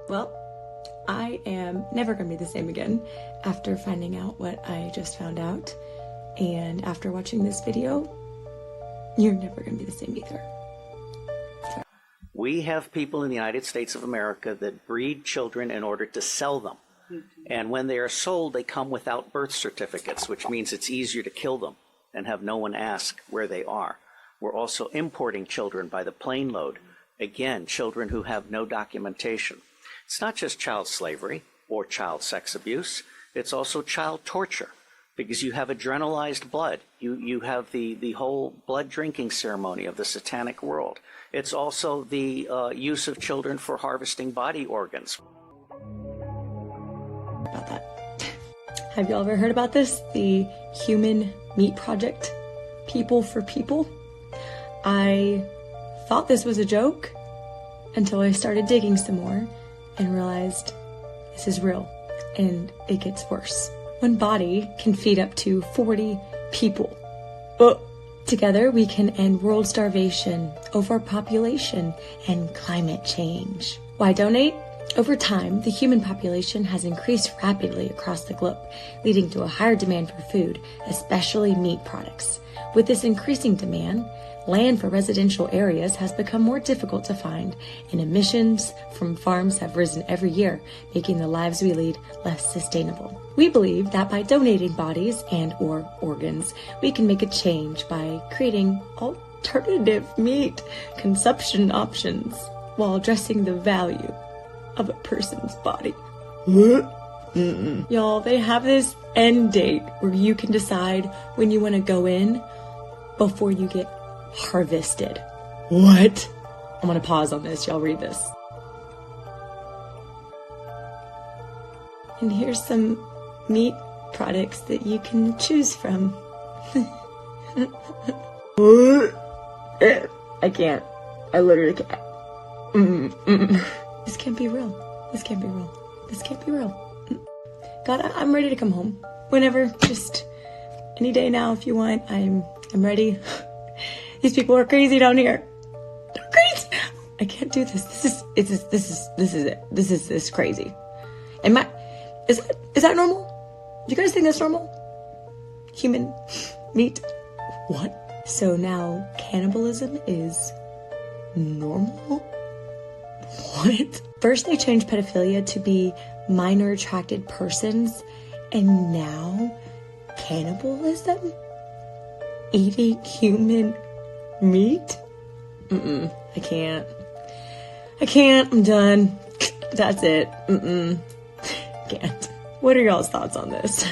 Well, I am never going to be the same again after finding out what I just found out. And after watching this video, you're never going to be the same either. We have people in the United States of America that breed children in order to sell them. And when they are sold, they come without birth certificates, which means it's easier to kill them and have no one ask where they are. We're also importing children by the plane load. Again, children who have no documentation. It's not just child slavery or child sex abuse. It's also child torture, because you have adrenalized blood. You have the whole blood drinking ceremony of the satanic world. It's also the use of children for harvesting body organs. About that. Have y'all ever heard about this? The Human Meat Project? People for People? I thought this was a joke until I started digging some more and realized this is real, and it gets worse. One body can feed up to 40 people. Together we can end world starvation, overpopulation, and climate change. Why donate? Over time, the human population has increased rapidly across the globe, leading to a higher demand for food, especially meat products. With this increasing demand, land for residential areas has become more difficult to find, and emissions from farms have risen every year, making the lives we lead less sustainable. We believe that by donating bodies and/or organs, we can make a change by creating alternative meat consumption options while addressing the value of a person's body. Y'all, they have this end date where you can decide when you want to go in before you get harvested. What? I'm gonna pause on this. Y'all read this. And here's some meat products that you can choose from. I can't. I literally can't. This can't be real. This can't be real. This can't be real. God, I'm ready to come home. Whenever, just any day now if you want. I'm ready. These people are crazy down here. They're crazy. I can't do this. This is crazy. Is that normal? Do you guys think that's normal? Human meat? What? So now cannibalism is normal? What? First they changed pedophilia to be minor attracted persons, and now cannibalism? Eating human meat? I can't. I'm done. That's it. Can't. What are y'all's thoughts on this?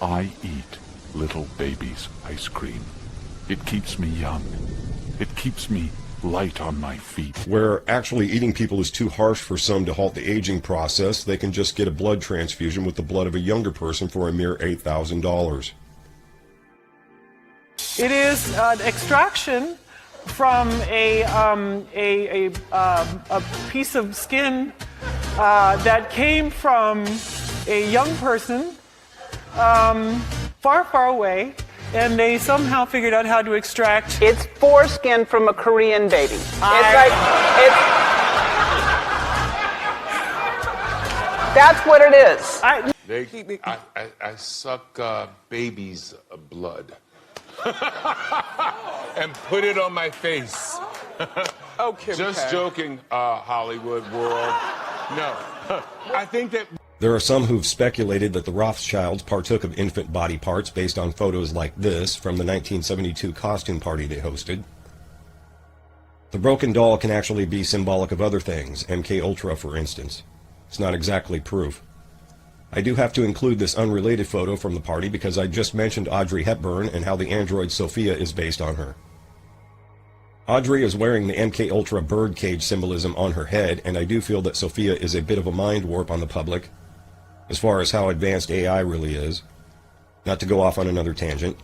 I eat little baby's ice cream. It keeps me young. It keeps me light on my feet. Where actually eating people is too harsh for some to halt the aging process, they can just get a blood transfusion with the blood of a younger person for a mere $8,000. It is an extraction from a piece of skin that came from a young person far, far away, and they somehow figured out how to extract. It's foreskin from a Korean baby. That's what it is. I suck baby's blood and put it on my face. Okay. Just joking, Hollywood world. No, I think that There are some who've speculated that the Rothschilds partook of infant body parts based on photos like this from the 1972 costume party they hosted. The broken doll can actually be symbolic of other things, MKUltra for instance. It's not exactly proof. I do have to include this unrelated photo from the party because I just mentioned Audrey Hepburn and how the android Sophia is based on her. Audrey is wearing the MKUltra birdcage symbolism on her head, and I do feel that Sophia is a bit of a mind warp on the public as far as how advanced AI really is. Not to go off on another tangent.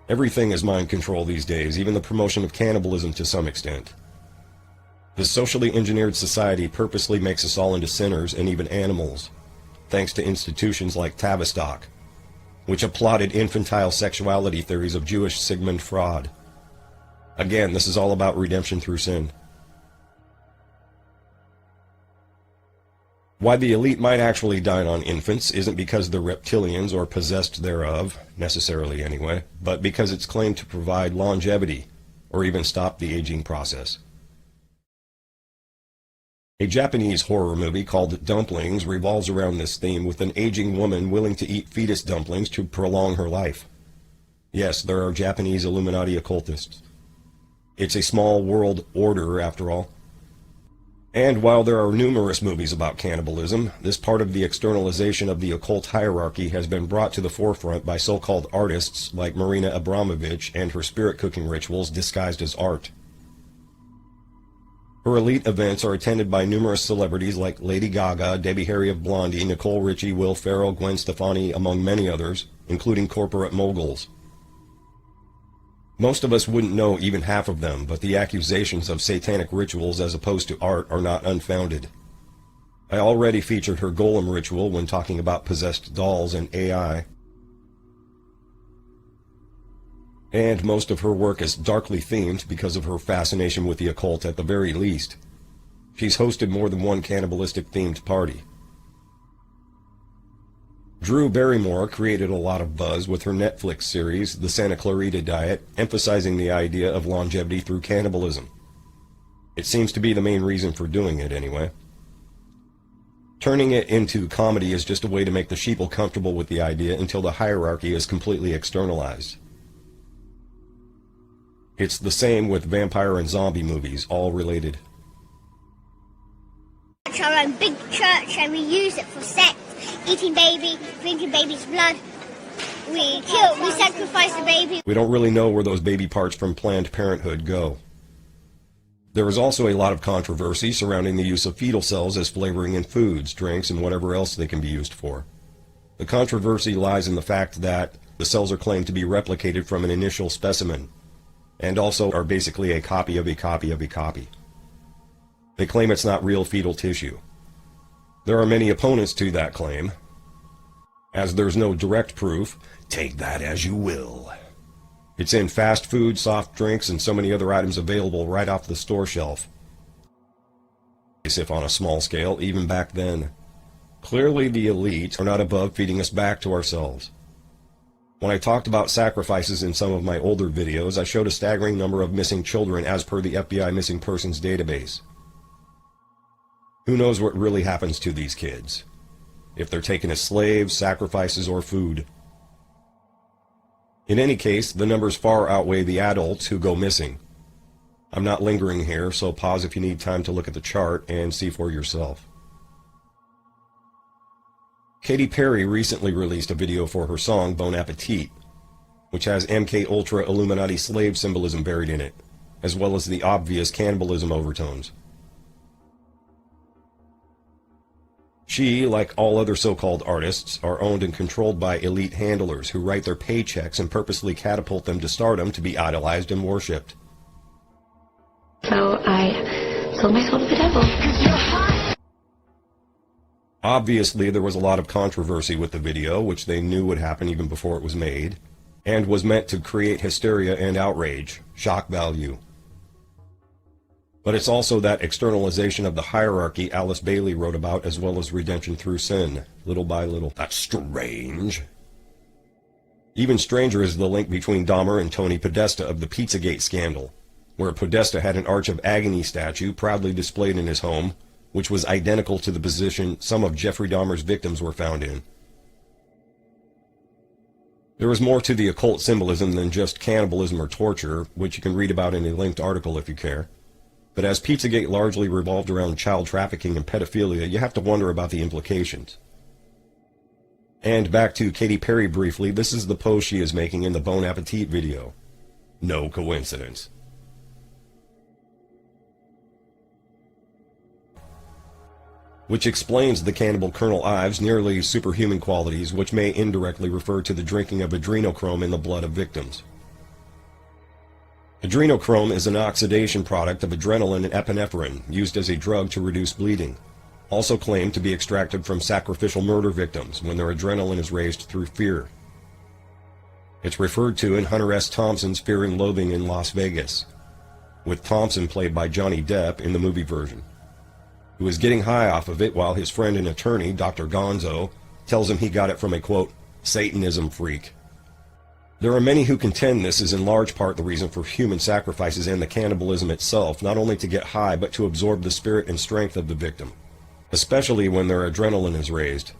Everything is mind control these days, even the promotion of cannibalism to some extent. This socially engineered society purposely makes us all into sinners and even animals, thanks to institutions like Tavistock, which applauded infantile sexuality theories of Jewish Sigmund Freud. Again, this is all about redemption through sin. Why the elite might actually dine on infants isn't because they're reptilians or possessed thereof, necessarily anyway, but because it's claimed to provide longevity, or even stop the aging process. A Japanese horror movie called Dumplings revolves around this theme, with an aging woman willing to eat fetus dumplings to prolong her life. Yes, there are Japanese Illuminati occultists. It's a small world order, after all. And while there are numerous movies about cannibalism, this part of the externalization of the occult hierarchy has been brought to the forefront by so-called artists like Marina Abramovich and her spirit cooking rituals disguised as art. Her elite events are attended by numerous celebrities like Lady Gaga, Debbie Harry of Blondie, Nicole Richie, Will Ferrell, Gwen Stefani, among many others, including corporate moguls. Most of us wouldn't know even half of them, but the accusations of satanic rituals as opposed to art are not unfounded. I already featured her golem ritual when talking about possessed dolls and AI. And most of her work is darkly themed because of her fascination with the occult at the very least. She's hosted more than one cannibalistic themed party. Drew Barrymore created a lot of buzz with her Netflix series, The Santa Clarita Diet, emphasizing the idea of longevity through cannibalism. It seems to be the main reason for doing it anyway. Turning it into comedy is just a way to make the sheeple comfortable with the idea until the hierarchy is completely externalized. It's the same with vampire and zombie movies, all related. Our own big church, and we use it for sex, eating baby, drinking baby's blood. We sacrifice the baby. We don't really know where those baby parts from Planned Parenthood go. There is also a lot of controversy surrounding the use of fetal cells as flavoring in foods, drinks, and whatever else they can be used for. The controversy lies in the fact that the cells are claimed to be replicated from an initial specimen, and also are basically a copy of a copy of a copy. They claim it's not real fetal tissue. There are many opponents to that claim. As there's no direct proof, take that as you will. It's in fast food, soft drinks, and so many other items available right off the store shelf. As if on a small scale, even back then. Clearly the elite are not above feeding us back to ourselves. When I talked about sacrifices in some of my older videos, I showed a staggering number of missing children as per the FBI Missing Persons database. Who knows what really happens to these kids? If they're taken as slaves, sacrifices, or food. In any case, the numbers far outweigh the adults who go missing. I'm not lingering here, so pause if you need time to look at the chart and see for yourself. Katy Perry recently released a video for her song Bon Appetit, which has MKUltra Illuminati slave symbolism buried in it, as well as the obvious cannibalism overtones. She, like all other so-called artists, are owned and controlled by elite handlers who write their paychecks and purposely catapult them to stardom to be idolized and worshipped. So I sold my soul to the devil. Obviously, there was a lot of controversy with the video, which they knew would happen even before it was made, and was meant to create hysteria and outrage, shock value. But it's also that externalization of the hierarchy Alice Bailey wrote about, as well as redemption through sin, little by little. That's strange. Even stranger is the link between Dahmer and Tony Podesta of the Pizzagate scandal, where Podesta had an Arch of Agony statue proudly displayed in his home, which was identical to the position some of Jeffrey Dahmer's victims were found in. There is more to the occult symbolism than just cannibalism or torture, which you can read about in a linked article if you care. But as Pizzagate largely revolved around child trafficking and pedophilia, you have to wonder about the implications. And back to Katy Perry briefly, this is the post she is making in the Bon Appetit video. No coincidence. Which explains the cannibal Colonel Ives' nearly superhuman qualities, which may indirectly refer to the drinking of adrenochrome in the blood of victims. Adrenochrome is an oxidation product of adrenaline and epinephrine, used as a drug to reduce bleeding, also claimed to be extracted from sacrificial murder victims when their adrenaline is raised through fear. It's referred to in Hunter S. Thompson's Fear and Loathing in Las Vegas, with Thompson played by Johnny Depp in the movie version, who is getting high off of it while his friend and attorney, Dr. Gonzo, tells him he got it from a, quote, Satanism freak. There are many who contend this is in large part the reason for human sacrifices and the cannibalism itself, not only to get high, but to absorb the spirit and strength of the victim, especially when their adrenaline is raised.